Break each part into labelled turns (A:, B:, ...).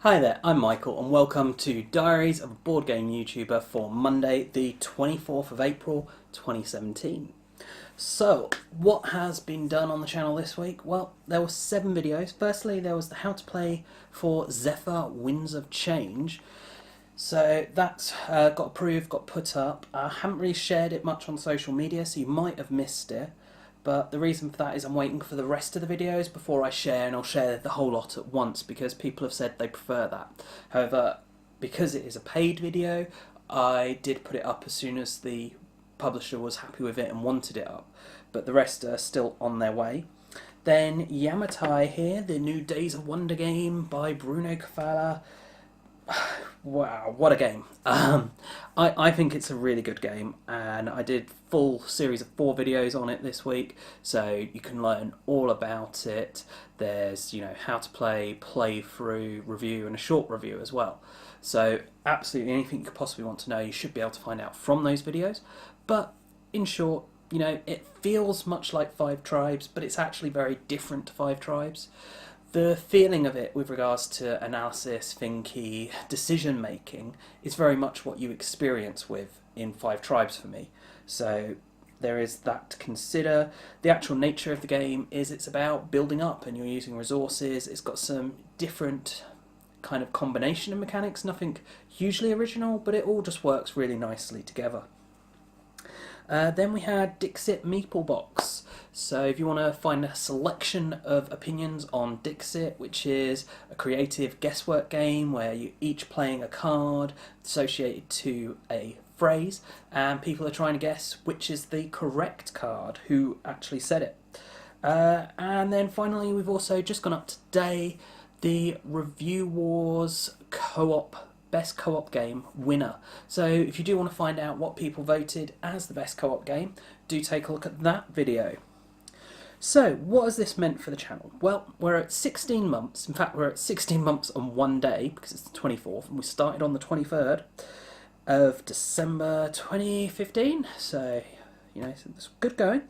A: Hi there, I'm Michael and welcome to Diaries of a Board Game YouTuber for Monday the 24th of April 2017. So, what has been done on the channel this week? Well, there were 7 videos. Firstly, there was the how to play for Zephyr Winds of Change. So that's got approved, got put up. I haven't really shared it much on social media, so you might have missed it. But the reason for that is I'm waiting for the rest of the videos before I share, and I'll share the whole lot at once because people have said they prefer that. However, because it is a paid video, I did put it up as soon as the publisher was happy with it and wanted it up. But the rest are still on their way. Then Yamatai here, the new Days of Wonder game by Bruno Cavalli. Wow, what a game. I think it's a really good game, and I did full series of 4 videos on it this week, so you can learn all about it. There's, how to play, playthrough, review, and a short review as well. So absolutely anything you could possibly want to know, you should be able to find out from those videos. But in short, it feels much like Five Tribes, but it's actually very different to Five Tribes. The feeling of it with regards to analysis, thinking, decision making is very much what you experience with in Five Tribes for me. So there is that to consider. The actual nature of the game is it's about building up and you're using resources. It's got some different kind of combination of mechanics, nothing hugely original, but it all just works really nicely together. Then we had Dixit Meeple Box. So if you want to find a selection of opinions on Dixit, which is a creative guesswork game where you're each playing a card associated to a phrase, and people are trying to guess which is the correct card, who actually said it. And then finally we've also just gone up today the Review Wars Best Co-op Game winner. So if you do want to find out what people voted as the best co-op game, do take a look at that video. So what has this meant for the channel? Well, we're at 16 months. In fact, we're at 16 months on one day because it's the 24th, and we started on the 23rd of December 2015. So, it's good going.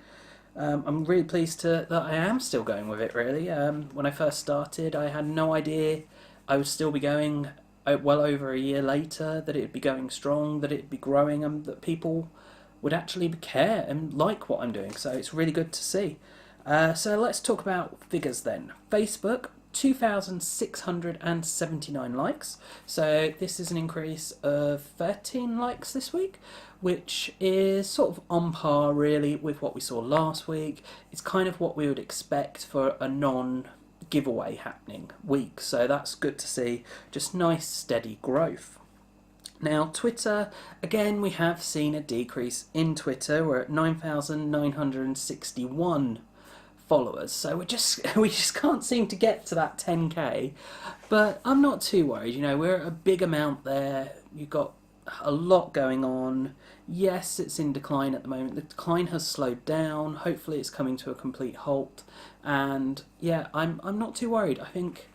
A: I'm really pleased that I am still going with it, really. When I first started, I had no idea I would still be going well over a year later, that it would be going strong, that it would be growing, and that people would actually care and like what I'm doing. So it's really good to see. So let's talk about figures then. Facebook, 2,679 likes. So this is an increase of 13 likes this week, which is sort of on par really with what we saw last week. It's kind of what we would expect for a non-giveaway happening week. So that's good to see. Just nice steady growth. Now Twitter, again we have seen a decrease in Twitter. We're at 9,961 followers, so we just can't seem to get to that 10k, but I'm not too worried. We're at a big amount there. You've got a lot going on. Yes, it's in decline at the moment. The decline has slowed down. Hopefully it's coming to a complete halt, and yeah, I'm not too worried. I think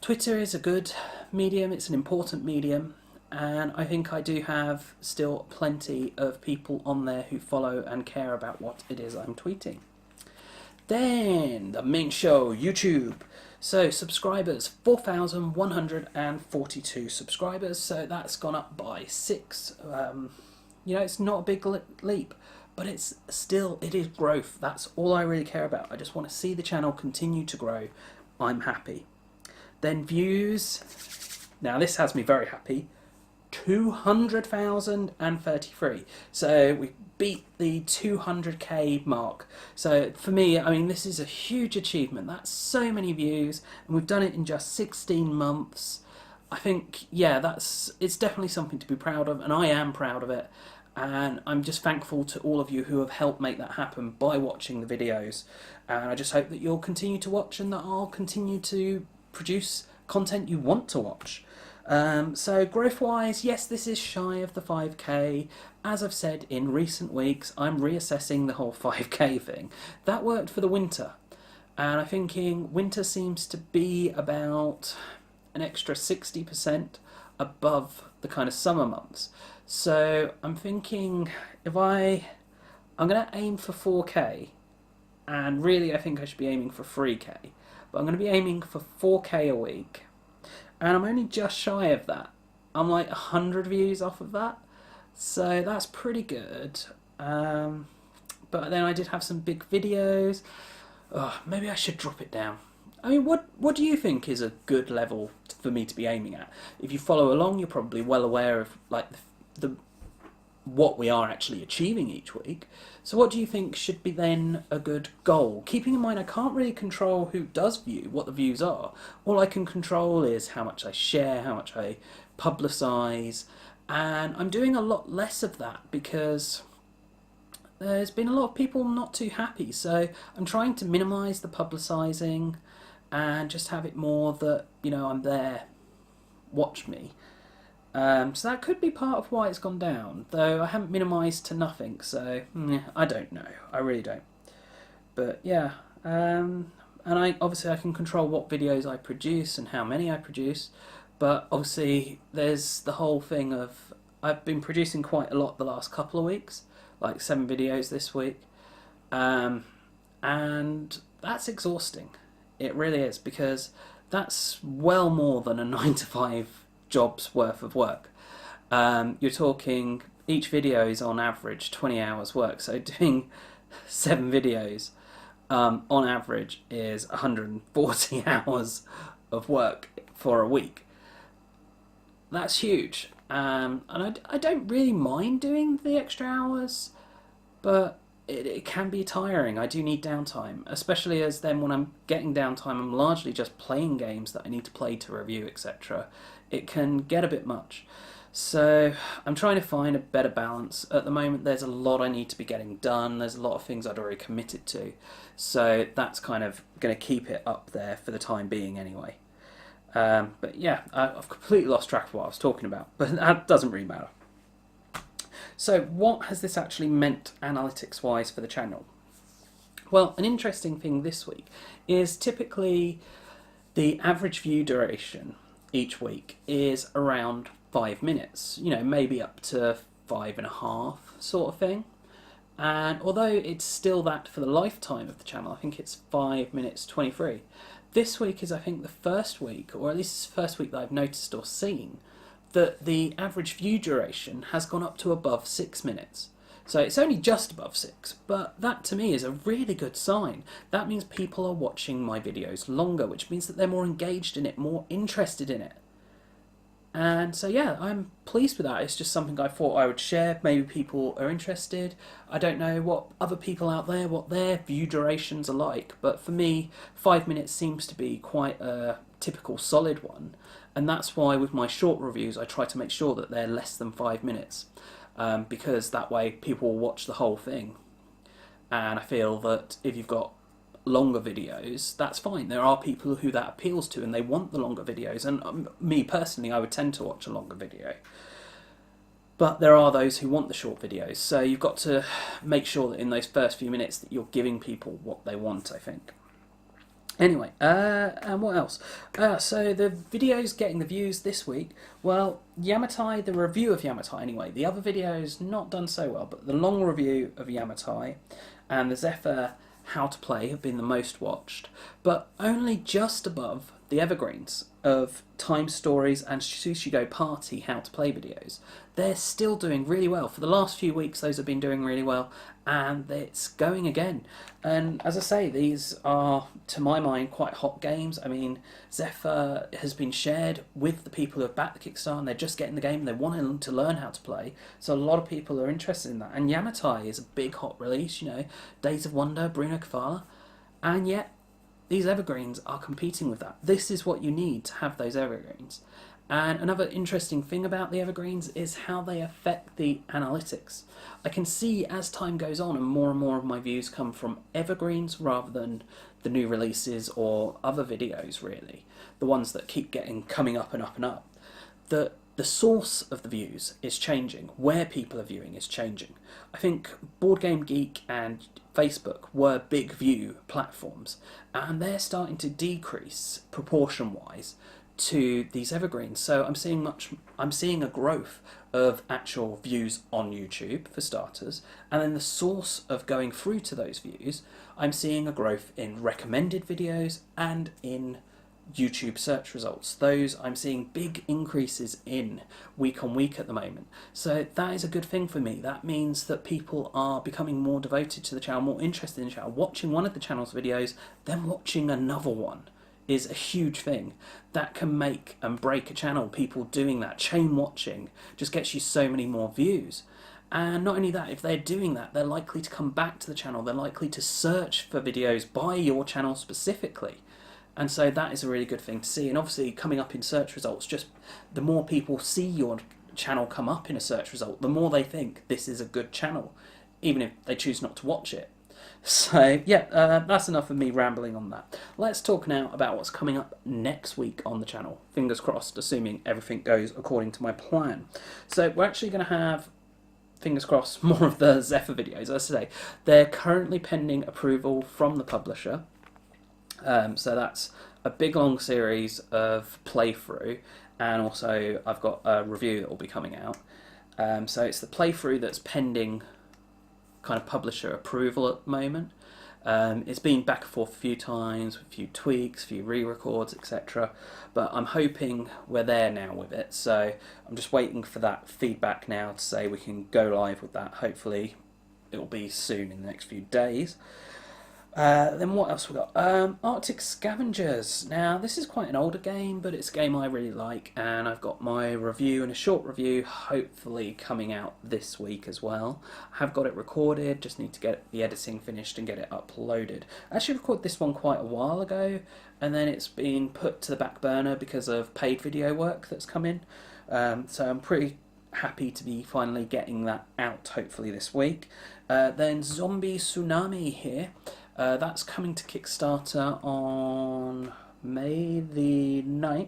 A: Twitter is a good medium. It's an important medium, and I think I do have still plenty of people on there who follow and care about what it is I'm tweeting. Then, the main show, YouTube. So, subscribers, 4,142 subscribers, so that's gone up by 6. It's not a big leap, but it is growth. That's all I really care about. I just want to see the channel continue to grow. I'm happy. Then views. Now, this has me very happy. 200,033. So we beat the 200k mark. So for me, this is a huge achievement. That's so many views, and we've done it in just 16 months. I think, yeah, it's definitely something to be proud of, and I am proud of it. And I'm just thankful to all of you who have helped make that happen by watching the videos. And I just hope that you'll continue to watch, and that I'll continue to produce content you want to watch. So growth-wise, yes, this is shy of the 5k. As I've said in recent weeks, I'm reassessing the whole 5k thing. That worked for the winter, and I'm thinking winter seems to be about an extra 60% above the kind of summer months. So I'm thinking I'm going to aim for 4k, and really I think I should be aiming for 3k, but I'm going to be aiming for 4k a week. and I'm only just shy of that. I'm like 100 views off of that, so that's pretty good. But then I did have some big videos. Maybe I should drop it down. I mean, what do you think is a good level for me to be aiming at? If you follow along, you're probably well aware of like the what we are actually achieving each week. So what do you think should be then a good goal? Keeping in mind I can't really control who does view, what the views are. All I can control is how much I share, how much I publicise, and I'm doing a lot less of that because there's been a lot of people not too happy. So I'm trying to minimise the publicising and just have it more that, you know, I'm there, watch me. So that could be part of why it's gone down, though I haven't minimised to nothing, so I don't know. I really don't. But yeah, and I can control what videos I produce and how many I produce, but obviously there's the whole thing of I've been producing quite a lot the last couple of weeks, like 7 videos this week, and that's exhausting. It really is, because that's well more than a 9 to 5 job's worth of work. You're talking each video is on average 20 hours work, so doing 7 videos on average is 140 hours of work for a week. That's huge, and I don't really mind doing the extra hours, but it can be tiring. I do need downtime, especially as then when I'm getting downtime I'm largely just playing games that I need to play to review, etc. It can get a bit much. So I'm trying to find a better balance. At the moment there's a lot I need to be getting done, there's a lot of things I'd already committed to, so that's kind of going to keep it up there for the time being anyway. But yeah, I've completely lost track of what I was talking about, but that doesn't really matter. So what has this actually meant analytics-wise for the channel? Well, an interesting thing this week is typically the average view duration each week is around 5 minutes, you know, maybe up to 5.5 sort of thing. And although it's still that for the lifetime of the channel, I think it's 5 minutes 23. This week is, I think, the first week, or at least the first week that I've noticed or seen, that the average view duration has gone up to above 6 minutes. So it's only just above 6, but that to me is a really good sign. That means people are watching my videos longer, which means that they're more engaged in it, more interested in it. And so yeah, I'm pleased with that. It's just something I thought I would share. Maybe people are interested. I don't know what other people out there, what their view durations are like, but for me 5 minutes seems to be quite a typical solid one, and that's why with my short reviews I try to make sure that they're less than 5 minutes, because that way people will watch the whole thing. And I feel that if you've got longer videos, that's fine. There are people who that appeals to and they want the longer videos, and me personally, I would tend to watch a longer video. But there are those who want the short videos, so you've got to make sure that in those first few minutes that you're giving people what they want, I think. Anyway, and what else? So the videos getting the views this week, well, Yamatai, the review of Yamatai anyway, the other videos not done so well, but the long review of Yamatai and the Zephyr How to Play have been the most watched, but only just above the evergreens of Time Stories and Sushi Go Party How to Play videos. They're still doing really well. For the last few weeks those have been doing really well, and it's going again. And as I say, these are, to my mind, quite hot games. I mean, Zephyr has been shared with the people who have backed the Kickstarter, and they're just getting the game and they want to learn how to play. So a lot of people are interested in that. And Yamatai is a big hot release, you know, Days of Wonder, Bruno Cavalli, and yet these evergreens are competing with that. This is what you need to have those evergreens. And another interesting thing about the evergreens is how they affect the analytics. I can see as time goes on and more of my views come from evergreens rather than the new releases or other videos, really. The ones that keep coming up and up and up. The source of the views is changing. Where people are viewing is changing. I think Board Game Geek and Facebook were big view platforms, and they're starting to decrease proportion-wise to these evergreens. So I'm seeing a growth of actual views on YouTube for starters, and then the source of going through to those views, I'm seeing a growth in recommended videos and in YouTube search results. Those I'm seeing big increases in week on week at the moment. So that is a good thing for me. That means that people are becoming more devoted to the channel, more interested in the channel, watching one of the channel's videos, then watching another one is a huge thing. That can make and break a channel. People doing that, chain watching, just gets you so many more views. And not only that, if they're doing that, they're likely to come back to the channel, they're likely to search for videos by your channel specifically. And so that is a really good thing to see. And obviously coming up in search results, just the more people see your channel come up in a search result, the more they think this is a good channel, even if they choose not to watch it. So yeah, that's enough of me rambling on that. Let's talk now about what's coming up next week on the channel. Fingers crossed, assuming everything goes according to my plan. So we're actually going to have, fingers crossed, more of the Zephyr videos. As I say, they're currently pending approval from the publisher. So that's a big long series of playthrough, and also I've got a review that will be coming out. So it's the playthrough that's pending kind of publisher approval at the moment. It's been back and forth a few times, a few tweaks, a few re-records, etc. But I'm hoping we're there now with it, so I'm just waiting for that feedback now to say we can go live with that. Hopefully it will be soon in the next few days. Then what else we got? Arctic Scavengers. Now this is quite an older game, but it's a game I really like, and I've got my review and a short review hopefully coming out this week as well. I have got it recorded, just need to get the editing finished and get it uploaded. I actually recorded this one quite a while ago, and then it's been put to the back burner because of paid video work that's come in. So I'm pretty happy to be finally getting that out hopefully this week. Then Zombie Tsunami here. That's coming to Kickstarter on May the 9th,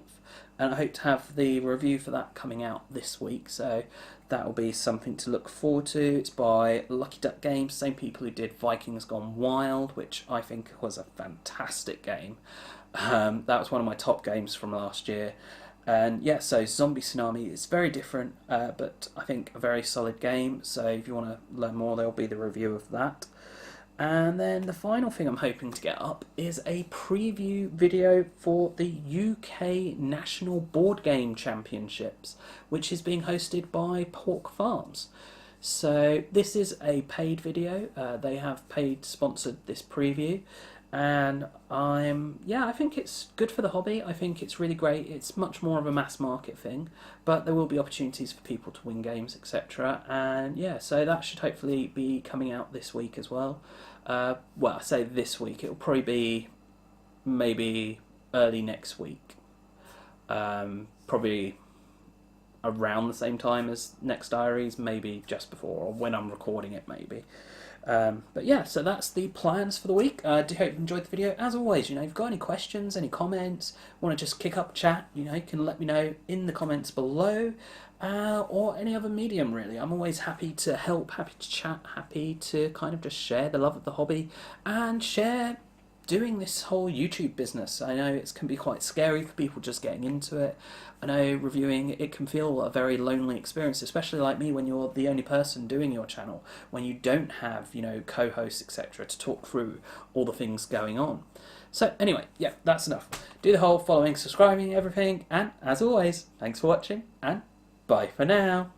A: and I hope to have the review for that coming out this week, so that will be something to look forward to. It's by Lucky Duck Games, same people who did Vikings Gone Wild, which I think was a fantastic game. That was one of my top games from last year. And yeah, so Zombie Tsunami is very different, but I think a very solid game, so if you want to learn more, there will be the review of that. And then the final thing I'm hoping to get up is a preview video for the UK National Board Game Championships, which is being hosted by Pork Farms. So this is a paid video. They have paid sponsored this preview, and I think it's good for the hobby. I think it's really great. It's much more of a mass market thing, but there will be opportunities for people to win games, etc. And yeah, so that should hopefully be coming out this week as well. Well, I say this week, it'll probably be maybe early next week. Probably around the same time as next Diaries, maybe just before, or when I'm recording it maybe. But yeah, so that's the plans for the week. I do hope you enjoyed the video. As always, if you've got any questions, any comments, want to just kick up a chat, you can let me know in the comments below, or any other medium really. I'm always happy to help, happy to chat, happy to kind of just share the love of the hobby and share doing this whole YouTube business. I know it can be quite scary for people just getting into it. I know reviewing, it can feel a very lonely experience, especially like me when you're the only person doing your channel, when you don't have, co-hosts, etc. to talk through all the things going on. So anyway, yeah, that's enough. Do the whole following, subscribing, everything, and as always, thanks for watching, and bye for now.